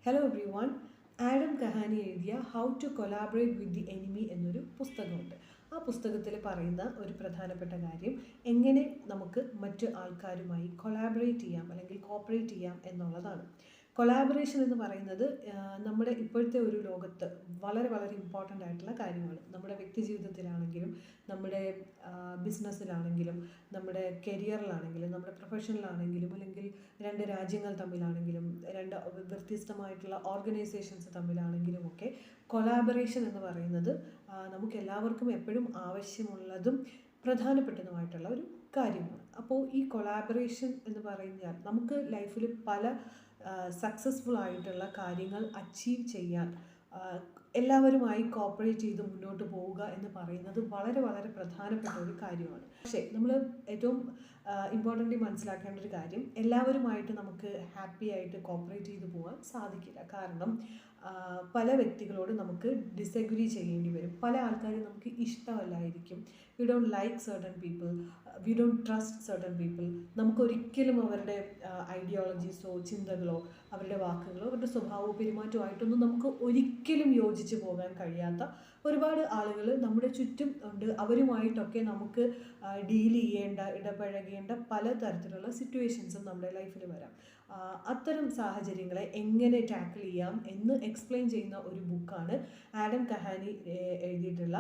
Hello everyone. Adam Kahane എഴുതിയ how to collaborate with the enemy എന്നൊരു പുസ്തകമുണ്ട്. ആ പുസ്തകത്തിൽ പറയുന്ന ഒരു പ്രധാനപ്പെട്ട കാര്യം എങ്ങനെ നമുക്ക് മറ്റ് ആൾക്കാരുമായി കൊലാബറേറ്റ് ചെയ്യാം അല്ലെങ്കിൽ കോപ്പറേറ്റ് ചെയ്യാം എന്നുള്ളതാണ്. കൊളാബറേഷൻ എന്ന് പറയുന്നത് നമ്മുടെ ഇപ്പോഴത്തെ ഒരു ലോകത്ത് വളരെ വളരെ ഇമ്പോർട്ടൻ്റ് ആയിട്ടുള്ള കാര്യമാണ്. നമ്മുടെ വ്യക്തി ജീവിതത്തിലാണെങ്കിലും നമ്മുടെ ബിസിനസ്സിലാണെങ്കിലും നമ്മുടെ കരിയറിലാണെങ്കിലും നമ്മുടെ പ്രൊഫഷനിലാണെങ്കിലും അല്ലെങ്കിൽ രണ്ട് രാജ്യങ്ങൾ തമ്മിലാണെങ്കിലും രണ്ട് വ്യത്യസ്തമായിട്ടുള്ള ഓർഗനൈസേഷൻസ് തമ്മിലാണെങ്കിലും ഒക്കെ കൊളാബറേഷൻ എന്ന് പറയുന്നത് നമുക്ക് എല്ലാവർക്കും എപ്പോഴും ആവശ്യമുള്ളതും പ്രധാനപ്പെട്ടതുമായിട്ടുള്ള ഒരു കാര്യമാണ്. അപ്പോൾ ഈ കൊളാബറേഷൻ എന്ന് പറഞ്ഞാൽ നമുക്ക് ലൈഫിൽ പല സക്സസ്ഫുൾ ആയിട്ടുള്ള കാര്യങ്ങൾ അച്ചീവ് ചെയ്യാൻ എല്ലാവരുമായി കോപ്പറേറ്റ് ചെയ്ത് മുന്നോട്ട് പോവുക എന്ന് പറയുന്നത് വളരെ വളരെ പ്രധാനപ്പെട്ട ഒരു കാര്യമാണ്. പക്ഷേ നമ്മൾ ഏറ്റവും ഇമ്പോർട്ടൻ്റ് മനസ്സിലാക്കേണ്ട ഒരു കാര്യം, എല്ലാവരുമായിട്ട് നമുക്ക് ഹാപ്പി ആയിട്ട് കോപ്പറേറ്റ് ചെയ്ത് പോകാൻ സാധിക്കില്ല. കാരണം പല വ്യക്തികളോട് നമുക്ക് ഡിസഗ്രി ചെയ്യേണ്ടി വരും. പല ആൾക്കാരും നമുക്ക് ഇഷ്ടമല്ലായിരിക്കും. We don't like certain people, we don't trust certain people. നമുക്കൊരിക്കലും അവരുടെ ഐഡിയോളജീസോ ചിന്തകളോ അവരുടെ വാക്കുകളോ അവരുടെ സ്വഭാവമോ പെരുമാറ്റമായിട്ടൊന്നും നമുക്ക് ഒരിക്കലും യോജിച്ച് പോകാൻ കഴിയാത്ത ഒരുപാട് ആളുകൾ നമ്മുടെ ചുറ്റും ഉണ്ട്. അവരുമായിട്ടൊക്കെ നമുക്ക് ഡീൽ ചെയ്യേണ്ട ഇടപഴകേണ്ട പല തരത്തിലുള്ള സിറ്റുവേഷൻസും നമ്മുടെ ലൈഫിൽ വരാം. അത്തരം സാഹചര്യങ്ങളെ എങ്ങനെ ടാക്കിൾ ചെയ്യാം എന്ന് എക്സ്പ്ലെയിൻ ചെയ്യുന്ന ഒരു ബുക്കാണ് ആഡം കഹാനി എഴുതിയിട്ടുള്ള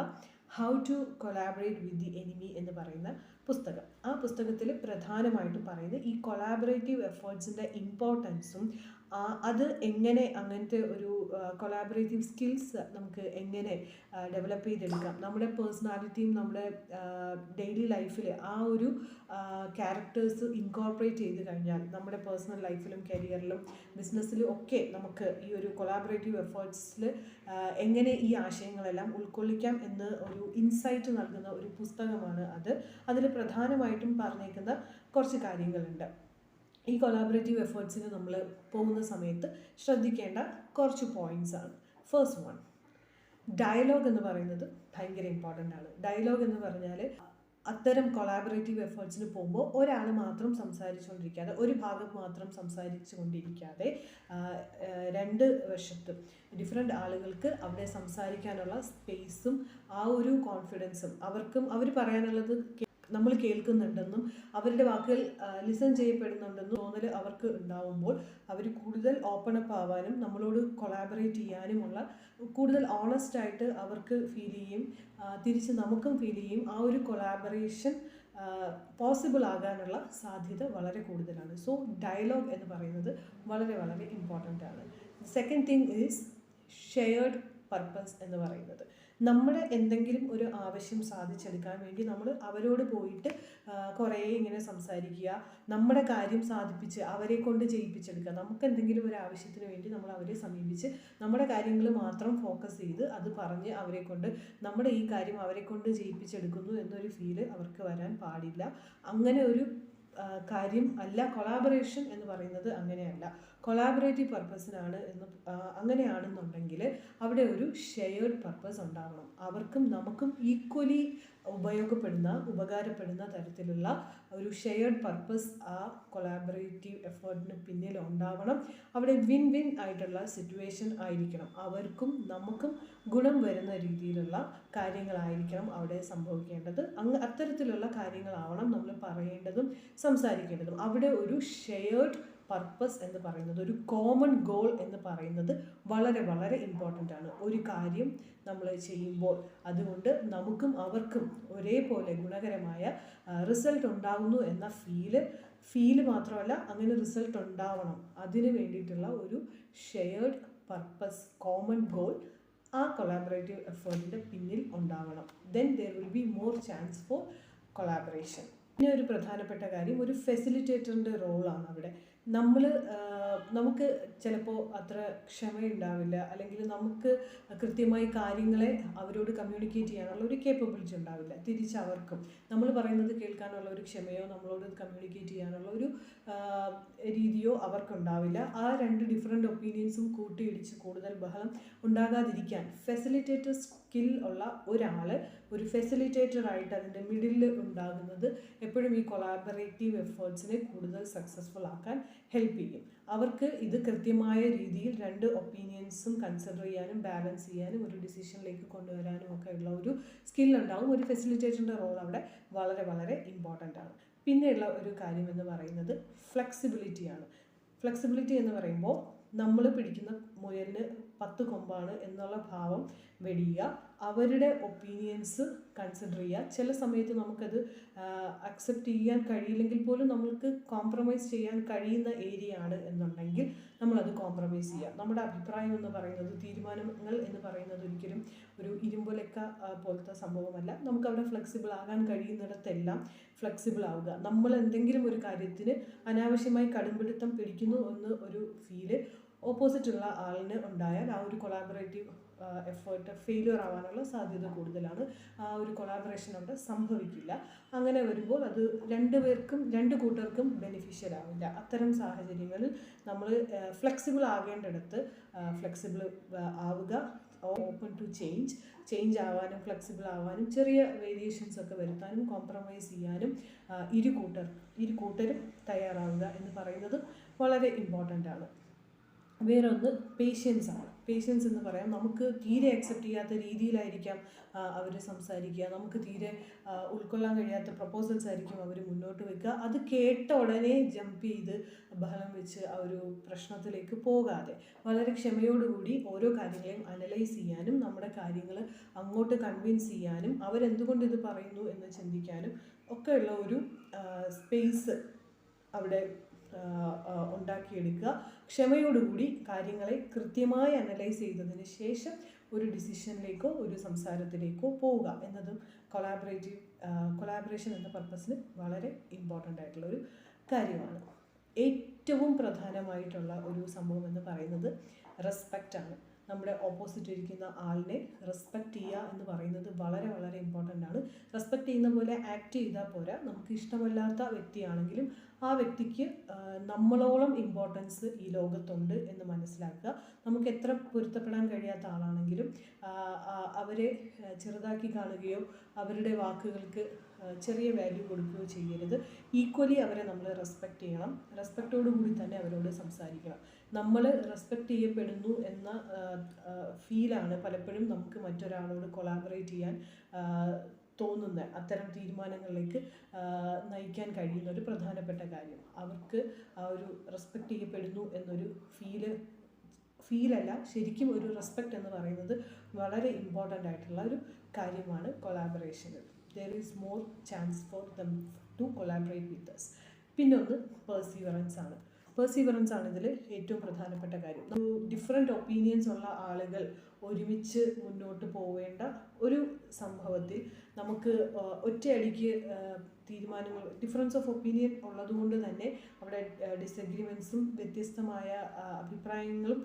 how to collaborate with the enemy എന്ന് പറയുന്ന പുസ്തകം. ആ പുസ്തകത്തിൽ പ്രധാനമായിട്ടും പറയുന്നത് ഈ കൊളാബറേറ്റീവ് എഫേർട്സിൻ്റെ ഇമ്പോർട്ടൻസും അത് എങ്ങനെ അങ്ങനത്തെ ഒരു കൊളാബറേറ്റീവ് സ്കിൽസ് നമുക്ക് എങ്ങനെ ഡെവലപ്പ് ചെയ്തെടുക്കാം, നമ്മുടെ പേഴ്സണാലിറ്റിയും നമ്മുടെ ഡെയിലി ലൈഫിൽ ആ ഒരു ക്യാരക്ടേഴ്സ് ഇൻകോർപ്പറേറ്റ് ചെയ്ത് കഴിഞ്ഞാൽ നമ്മുടെ പേഴ്സണൽ ലൈഫിലും കരിയറിലും ബിസിനസ്സിലും ഒക്കെ നമുക്ക് ഈ ഒരു കൊളാബറേറ്റീവ് എഫേർട്സിൽ എങ്ങനെ ഈ ആശയങ്ങളെല്ലാം ഉൾക്കൊള്ളിക്കാം എന്ന് ഒരു ഇൻസൈറ്റ് നൽകുന്ന ഒരു പുസ്തകമാണ് അത്. അതിൽ പ്രധാനമായിട്ടും പറഞ്ഞേക്കുന്ന കുറച്ച് കാര്യങ്ങളുണ്ട്. ഈ കൊളാബറേറ്റീവ് എഫേർട്സിന് നമ്മൾ പോകുന്ന സമയത്ത് ശ്രദ്ധിക്കേണ്ട കുറച്ച് പോയിൻറ്റ്സ് ആണ്. ഫസ്റ്റ് വൺ, ഡയലോഗ് എന്ന് പറയുന്നത് ഭയങ്കര ഇമ്പോർട്ടൻ്റ് ആണ്. ഡയലോഗ് എന്ന് പറഞ്ഞാൽ അത്തരം കൊളാബറേറ്റീവ് എഫേർട്സിന് പോകുമ്പോൾ ഒരാൾ മാത്രം സംസാരിച്ചുകൊണ്ടിരിക്കാതെ, ഒരു ഭാഗം മാത്രം സംസാരിച്ചു കൊണ്ടിരിക്കാതെ രണ്ട് വശത്തും ഡിഫറെൻ്റ് ആളുകൾക്ക് അവിടെ സംസാരിക്കാനുള്ള സ്പേസും ആ ഒരു കോൺഫിഡൻസും അവർ പറയാനുള്ളത് നമ്മൾ കേൾക്കുന്നുണ്ടെന്നും അവരുടെ വാക്കുകൾ ലിസൺ ചെയ്യപ്പെടുന്നുണ്ടെന്നും തോന്നൽ അവർക്ക് ഉണ്ടാവുമ്പോൾ അവർ കൂടുതൽ ഓപ്പൺ അപ്പ് ആവാനും നമ്മളോട് കൊളാബറേറ്റ് ചെയ്യാനുമുള്ള കൂടുതൽ ഓണസ്റ്റ് ആയിട്ട് അവർക്ക് ഫീൽ ചെയ്യും, തിരിച്ച് നമുക്കും ഫീൽ ചെയ്യും. ആ ഒരു കൊളാബറേഷൻ പോസിബിൾ ആകാനുള്ള സാധ്യത വളരെ കൂടുതലാണ്. സോ ഡയലോഗ് എന്ന് പറയുന്നത് വളരെ വളരെ ഇമ്പോർട്ടൻ്റ് ആണ്. Second thing is shared purpose എന്ന് പറയുന്നത്. നമ്മുടെ എന്തെങ്കിലും ഒരു ആവശ്യം സാധിച്ചെടുക്കാൻ വേണ്ടി നമ്മൾ അവരോട് പോയിട്ട് കുറേ ഇങ്ങനെ സംസാരിക്കുക, നമ്മുടെ കാര്യം സാധിപ്പിച്ച് അവരെ കൊണ്ട് ചെയ്യിപ്പിച്ചെടുക്കുക. നമുക്ക് എന്തെങ്കിലും ഒരു ആവശ്യത്തിന് വേണ്ടി നമ്മൾ അവരെ സമീപിച്ച് നമ്മുടെ കാര്യങ്ങൾ മാത്രം ഫോക്കസ് ചെയ്ത് അത് പറഞ്ഞ് അവരെ കൊണ്ട് നമ്മുടെ ഈ കാര്യം അവരെ കൊണ്ട് ചെയ്യിപ്പിച്ചെടുക്കുന്നു എന്നൊരു ഫീല് അവർക്ക് വരാൻ പാടില്ല. അങ്ങനെ ഒരു കാര്യം അല്ല കൊളാബറേഷൻ എന്ന് പറയുന്നത്. അങ്ങനെയല്ല, കൊളാബറേറ്റീവ് പർപ്പസിനാണ് അങ്ങനെയാണെന്നുണ്ടെങ്കിൽ അവിടെ ഒരു ഷെയർഡ് പർപ്പസ് ഉണ്ടാവണം. അവർക്കും നമുക്കും ഈക്വലി ഉപകാരപ്പെടുന്ന തരത്തിലുള്ള ഒരു ഷെയർഡ് പർപ്പസ് ആ കൊളാബറേറ്റീവ് എഫേർട്ടിന് പിന്നിൽ ഉണ്ടാവണം. അവിടെ വിൻ വിൻ ആയിട്ടുള്ള സിറ്റുവേഷൻ ആയിരിക്കണം. അവർക്കും നമുക്കും ഗുണം വരുന്ന രീതിയിലുള്ള കാര്യങ്ങളായിരിക്കണം അവിടെ സംഭവിക്കേണ്ടത്. അത്തരത്തിലുള്ള കാര്യങ്ങളാവണം നമ്മൾ പറയേണ്ടതും സംസാരിക്കേണ്ടതും. അവിടെ ഒരു ഷെയർഡ് പർപ്പസ് എന്ന് പറയുന്നത്, ഒരു കോമൺ ഗോൾ എന്ന് പറയുന്നത് വളരെ വളരെ ഇമ്പോർട്ടൻ്റ് ആണ്. ഒരു കാര്യം നമ്മൾ ചെയ്യുമ്പോൾ അതുകൊണ്ട് നമുക്കും അവർക്കും ഒരേപോലെ ഗുണകരമായ റിസൾട്ട് ഉണ്ടാകുന്നു എന്ന ഫീല് മാത്രമല്ല, അങ്ങനെ റിസൾട്ട് ഉണ്ടാവണം. അതിന് വേണ്ടിയിട്ടുള്ള ഒരു ഷെയർഡ് പർപ്പസ്, കോമൺ ഗോൾ ആ കൊളാബറേറ്റീവ് എഫേർട്ടിൻ്റെ പിന്നിൽ ഉണ്ടാവണം. Then there will be more chance four collaboration. പിന്നെ ഒരു പ്രധാനപ്പെട്ട കാര്യം, ഒരു ഫെസിലിറ്റേറ്ററിൻ്റെ റോളാണ് അവിടെ. നമുക്ക് ചിലപ്പോൾ അത്ര ക്ഷമയുണ്ടാവില്ല, അല്ലെങ്കിൽ നമുക്ക് കൃത്യമായി കാര്യങ്ങളെ അവരോട് കമ്മ്യൂണിക്കേറ്റ് ചെയ്യാനുള്ള ഒരു കേപ്പബിലിറ്റി ഉണ്ടാവില്ല. തിരിച്ച് അവർക്കും നമ്മൾ പറയുന്നത് കേൾക്കാനുള്ള ഒരു ക്ഷമയോ നമ്മളോട് കമ്മ്യൂണിക്കേറ്റ് ചെയ്യാനുള്ള ഒരു രീതിയോ അവർക്കുണ്ടാവില്ല. ആ രണ്ട് ഡിഫറെൻ്റ് ഒപ്പീനിയൻസും കൂട്ടിയിടിച്ച് കൂടുതൽ ബഹളം ഉണ്ടാകാതിരിക്കാൻ ഫെസിലിറ്റേറ്റർ സ്കിൽ ഉള്ള ഒരാൾ ഒരു ഫെസിലിറ്റേറ്ററായിട്ട് അതിൻ്റെ മിഡിൽ ഉണ്ടാകുന്നത് എപ്പോഴും ഈ കൊളാബറേറ്റീവ് എഫേർട്സിനെ കൂടുതൽ സക്സസ്ഫുൾ ആക്കാൻ ഹെൽപ്പ് ചെയ്യും. അവർക്ക് ഇത് കൃത്യമായ രീതിയിൽ രണ്ട് ഒപ്പീനിയൻസും കൺസിഡർ ചെയ്യാനും ബാലൻസ് ചെയ്യാനും ഒരു ഡിസിഷനിലേക്ക് കൊണ്ടുവരാനും ഒക്കെ ഉള്ള ഒരു സ്കില്ലുണ്ടാവും. ഒരു ഫെസിലിറ്റേറ്ററിൻ്റെ റോൾ അവിടെ വളരെ വളരെ ഇമ്പോർട്ടൻ്റ് ആണ്. പിന്നെയുള്ള ഒരു കാര്യം എന്ന് പറയുന്നത് ഫ്ലെക്സിബിലിറ്റിയാണ്. ഫ്ലെക്സിബിലിറ്റി എന്ന് പറയുമ്പോൾ നമ്മൾ പിടിക്കുന്ന മുയലിന് 10 കൊമ്പാണ് എന്നുള്ള ഭാവം വെടിയുക. അവരുടെ ഒപ്പീനിയൻസ് കൺസിഡർ ചെയ്യുക. ചില സമയത്ത് നമുക്കത് അക്സെപ്റ്റ് ചെയ്യാൻ കഴിയില്ലെങ്കിൽ പോലും നമ്മൾക്ക് കോംപ്രമൈസ് ചെയ്യാൻ കഴിയുന്ന ഏരിയ ആണ് എന്നുണ്ടെങ്കിൽ നമ്മളത് കോംപ്രമൈസ് ചെയ്യുക. നമ്മുടെ അഭിപ്രായം എന്ന് പറയുന്നത്, തീരുമാനങ്ങൾ എന്ന് പറയുന്നത് ഒരിക്കലും ഒരു ഇരുമ്പുലക്ക പോലത്തെ സംഭവമല്ല. നമുക്കവിടെ ഫ്ലെക്സിബിൾ ആകാൻ കഴിയുന്നിടത്തെല്ലാം ഫ്ലെക്സിബിൾ ആവുക. നമ്മൾ എന്തെങ്കിലും ഒരു കാര്യത്തിന് അനാവശ്യമായി കടുംപിടുത്തം പിടിക്കുന്നു എന്ന് ഒരു ഫീല് ഓപ്പോസിറ്റുള്ള ആളിന് ഉണ്ടായാൽ ആ ഒരു കൊളാബറേറ്റീവ് എഫേർട്ട് ഫെയിലിയർ ആവാനുള്ള സാധ്യത കൂടുതലാണ്. ആ ഒരു കൊളാബറേഷൻ അവിടെ സംഭവിക്കില്ല. അങ്ങനെ വരുമ്പോൾ അത് രണ്ട് കൂട്ടർക്കും ബെനിഫിഷ്യൽ ആവില്ല. അത്തരം സാഹചര്യങ്ങളിൽ നമ്മൾ ഫ്ലെക്സിബിൾ ആകേണ്ടിടത്ത് ഫ്ലെക്സിബിൾ ആവുക. ഓപ്പൺ ടു ചേഞ്ച് ആവാനും ഫ്ലെക്സിബിൾ ആവാനും ചെറിയ വേരിയേഷൻസ് ഒക്കെ വരുത്താനും കോംപ്രമൈസ് ചെയ്യാനും ഇരു കൂട്ടരും തയ്യാറാവുക എന്ന് പറയുന്നത് വളരെ ഇമ്പോർട്ടൻ്റ് ആണ്. വേറൊന്ന് പേഷ്യൻസ് ആണ്. പേഷ്യൻസ് എന്ന് പറയാം, നമുക്ക് തീരെ അക്സെപ്റ്റ് ചെയ്യാത്ത രീതിയിലായിരിക്കാം അവർ സംസാരിക്കുക. നമുക്ക് തീരെ ഉൾക്കൊള്ളാൻ കഴിയാത്ത പ്രപ്പോസൽസ് ആയിരിക്കും അവർ മുന്നോട്ട് വയ്ക്കുക. അത് കേട്ട ഉടനെ ജമ്പ് ചെയ്ത് ബഹളം വെച്ച് ആ ഒരു പ്രശ്നത്തിലേക്ക് പോകാതെ വളരെ ക്ഷമയോടുകൂടി ഓരോ കാര്യങ്ങളെയും അനലൈസ് ചെയ്യാനും നമ്മുടെ കാര്യങ്ങൾ അങ്ങോട്ട് കൺവിൻസ് ചെയ്യാനും അവരെന്തുകൊണ്ട് ഇത് പറയുന്നു എന്ന് ചിന്തിക്കാനും ഒക്കെയുള്ള ഒരു സ്പേസ് അവിടെ ഉണ്ടാക്കിയെടുക്കുക. ക്ഷമയോടുകൂടി കാര്യങ്ങളെ കൃത്യമായി അനലൈസ് ചെയ്തതിന് ശേഷം ഒരു ഡിസിഷനിലേക്കോ ഒരു സംസാരത്തിലേക്കോ പോവുക എന്നതും കൊളാബറേഷൻ എന്ന പർപ്പസിന് വളരെ ഇമ്പോർട്ടൻ്റ് ആയിട്ടുള്ളൊരു കാര്യമാണ്. ഏറ്റവും പ്രധാനമായിട്ടുള്ള ഒരു സംഭവം എന്ന് പറയുന്നത് റെസ്പെക്റ്റാണ്. നമ്മുടെ ഓപ്പോസിറ്റ് ഇരിക്കുന്ന ആളിനെ റെസ്പെക്റ്റ് ചെയ്യുക എന്ന് പറയുന്നത് വളരെ വളരെ ഇമ്പോർട്ടൻ്റ് ആണ്. റെസ്പെക്റ്റ് ചെയ്യുന്ന പോലെ ആക്ട് ചെയ്താൽ പോരാ. നമുക്ക് ഇഷ്ടമല്ലാത്ത വ്യക്തിയാണെങ്കിലും ആ വ്യക്തിക്ക് നമ്മളോളം ഇമ്പോർട്ടൻസ് ഈ ലോകത്തുണ്ട് എന്ന് മനസ്സിലാക്കുക. നമുക്ക് എത്ര പൊരുത്തപ്പെടാൻ കഴിയാത്ത ആളാണെങ്കിലും അവരെ ചെറുതാക്കി കാണുകയോ അവരുടെ വാക്കുകൾക്ക് ചെറിയ വാല്യൂ കൊടുക്കുകയോ ചെയ്യരുത്. ഈക്വലി അവരെ നമ്മൾ റെസ്പെക്റ്റ് ചെയ്യണം. റെസ്പെക്റ്റോടു കൂടി തന്നെ അവരോട് സംസാരിക്കണം. നമ്മൾ റെസ്പെക്റ്റ് ചെയ്യപ്പെടുന്നു എന്ന ഫീലാണ് പലപ്പോഴും നമുക്ക് മറ്റൊരാളോട് കൊളാബറേറ്റ് ചെയ്യാൻ തോന്നുന്ന അത്തരം തീരുമാനങ്ങളിലേക്ക് നയിക്കാൻ കഴിയുന്ന ഒരു പ്രധാനപ്പെട്ട കാര്യം. അവർക്ക് ആ ഒരു റെസ്പെക്റ്റ് ചെയ്യപ്പെടുന്നു എന്നൊരു ഫീലല്ല, ശരിക്കും ഒരു റെസ്പെക്റ്റ് എന്ന് പറയുന്നത് വളരെ ഇമ്പോർട്ടൻ്റ് ആയിട്ടുള്ള ഒരു കാര്യമാണ് കൊളാബറേഷനിൽ. There is more chance for them to collaborate with us. പിന്നൊന്ന് പെർസീവറൻസ് ആണ് ഇതിൽ ഏറ്റവും പ്രധാനപ്പെട്ട കാര്യം. ഡിഫറെൻറ്റ് ഒപ്പീനിയൻസ് ഉള്ള ആളുകൾ ഒരുമിച്ച് മുന്നോട്ട് പോവേണ്ട ഒരു സംഭവത്തിൽ നമുക്ക് ഒറ്റയടിക്ക് തീരുമാനങ്ങൾ, ഡിഫറൻസ് ഓഫ് ഒപ്പീനിയൻ ഉള്ളതുകൊണ്ട് തന്നെ അവിടെ ഡിസഗ്രിമെൻസും വ്യത്യസ്തമായ അഭിപ്രായങ്ങളും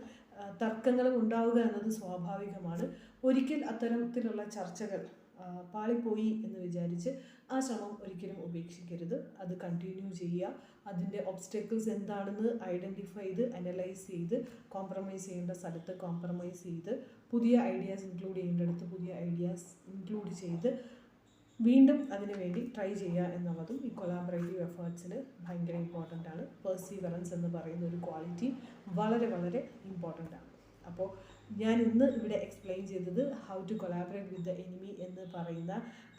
തർക്കങ്ങളും ഉണ്ടാവുക എന്നത് സ്വാഭാവികമാണ്. ഒരിക്കൽ അത്തരത്തിലുള്ള ചർച്ചകൾ പാളിപ്പോയി എന്ന് വിചാരിച്ച് ആ ശ്രമം ഒരിക്കലും ഉപേക്ഷിക്കരുത്. അത് കണ്ടിന്യൂ ചെയ്യുക. അതിൻ്റെ ഒബ്സ്റ്റക്കിൾസ് എന്താണെന്ന് ഐഡൻറ്റിഫൈ ചെയ്ത് അനലൈസ് ചെയ്ത് കോംപ്രമൈസ് ചെയ്യേണ്ട സ്ഥലത്ത് കോംപ്രമൈസ് ചെയ്ത് പുതിയ ഐഡിയാസ് ഇൻക്ലൂഡ് ചെയ്യേണ്ടടുത്ത് പുതിയ ഐഡിയാസ് ഇൻക്ലൂഡ് ചെയ്ത് വീണ്ടും അതിനു വേണ്ടി ട്രൈ ചെയ്യുക എന്നുള്ളതും ഈ കൊളാബറേറ്റീവ് എഫേർട്സിന് ഭയങ്കര ഇമ്പോർട്ടൻ്റ് ആണ്. പെർസീവറൻസ് എന്ന് പറയുന്ന ഒരു ക്വാളിറ്റി വളരെ വളരെ ഇമ്പോർട്ടൻ്റ് ആണ്. അപ്പോൾ ഞാൻ ഇന്ന് ഇവിടെ എക്സ്പ്ലെയിൻ ചെയ്തത് how to collaborate with the enemy എന്ന് പറയുന്ന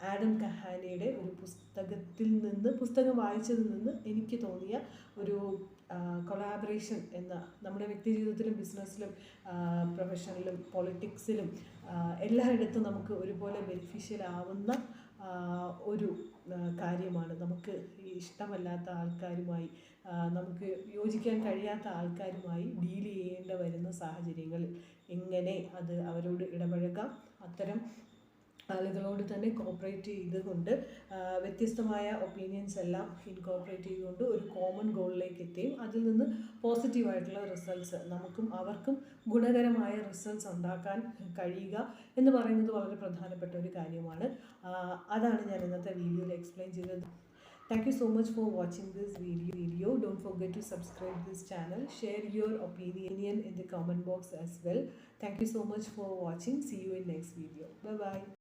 ആഡം കഹാനിയുടെ ഒരു പുസ്തകം വായിച്ചതിൽ നിന്ന് എനിക്ക് തോന്നിയ ഒരു കൊളാബറേഷൻ എന്ന നമ്മുടെ വ്യക്തി ജീവിതത്തിലും ബിസിനസ്സിലും പ്രൊഫഷനിലും പൊളിറ്റിക്സിലും എല്ലായിടത്തും നമുക്ക് ഒരുപോലെ ബെനിഫിഷ്യൽ ആവുന്ന ഒരു കാര്യമാണ്. നമുക്ക് ഇഷ്ടമല്ലാത്ത ആൾക്കാരുമായി, നമുക്ക് യോജിക്കാൻ കഴിയാത്ത ആൾക്കാരുമായി ഡീൽ ചെയ്യേണ്ട വരുന്ന സാഹചര്യങ്ങളിൽ എങ്ങനെ അവരോട് ഇടപഴകാം, അത്തരം ആളുകളോട് തന്നെ കോപ്പറേറ്റ് ചെയ്തുകൊണ്ട് വ്യത്യസ്തമായ ഒപ്പീനിയൻസ് എല്ലാം ഇൻകോപ്പറേറ്റ് ചെയ്തുകൊണ്ട് ഒരു കോമൺ ഗോളിലേക്ക് എത്തുകയും അതിൽ നിന്ന് പോസിറ്റീവായിട്ടുള്ള റിസൾട്ട്സ് നമുക്കും അവർക്കും ഗുണകരമായ റിസൾട്ട്സ് ഉണ്ടാക്കാൻ കഴിയുക എന്ന് പറയുന്നത് വളരെ പ്രധാനപ്പെട്ട ഒരു കാര്യമാണ്. അതാണ് ഞാൻ ഇന്നത്തെ വീഡിയോയിൽ എക്സ്പ്ലെയിൻ ചെയ്തത്. Thank you so much for watching this video. Don't forget to subscribe this channel. Share your opinion in the comment box as well. Thank you so much for watching. See you in next video. Bye bye.